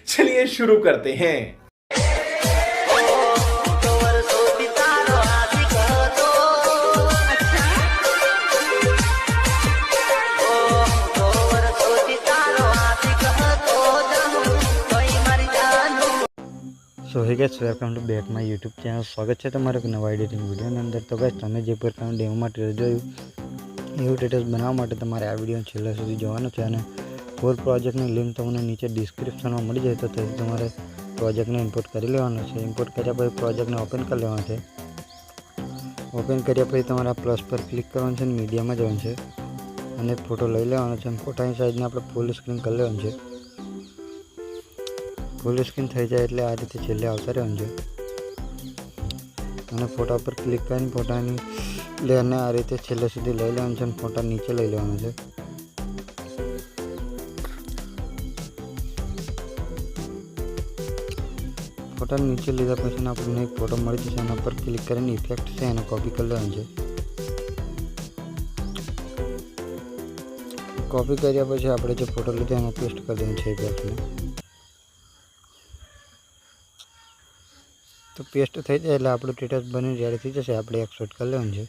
चलिए शुरू करते हैं। So hey guys welcome to back my YouTube channel. स्वागत है तमारा एक नवा एडिटिंग वीडियो अंदर। तो गाइस તમે જે પ્રકારનું ડેમો મટીરિયલ જોયું એવું ટેટસ બનાવવા માટે તમારે આ વિડીયો છેલ્લા સુધી જોવાનો છે અને ફૂલ પ્રોજેક્ટની લિંક તમને નીચે ડિસ્ક્રિપ્શનમાં મળી જાય તો તેથી તમારે પ્રોજેક્ટને ઇમ્પોર્ટ કરી લેવાનો છે। ઇમ્પોર્ટ કર્યા પછી પ્રોજેક્ટને ઓપન કરી લેવાનો છે। ઓપન કર્યા પછી તમારે આ પ્લસ પર ક્લિક કરવાનું છે અને મીડિયામાં જવાનું છે અને ફોટો લઈ લેવાનો છે અને ફોટાની સાઇઝને આપણે ફૂલ સ્ક્રીન કરી લેવાનું છે। ફૂલ સ્ક્રીન થઈ જાય એટલે આ રીતે છેલ્લે આવતા રહેવાનું છે અને ફોટા પર ક્લિક કરીને ફોટાની લેયરને આ રીતે છેલ્લે સુધી લઈ લેવાનું છે અને ફોટા નીચે લઈ લેવાનો છે। ફોટા નીચે લીધા પછી આપણને એક ફોટો મળી જશે, એના પર ક્લિક કરીને ઇફેક્ટ છે એને કોપી કરી લેવાનું છે। કોપી કર્યા પછી આપણે જે ફોટો લીધો એમાં પેસ્ટ કરી દેવાનું છે ઇફેક્ટને। તો પેસ્ટ થઈ જાય એટલે આપણું સ્ટેટસ બની રેડી થઈ જશે। આપણે એક્સપોર્ટ કરી લેવાનું છે।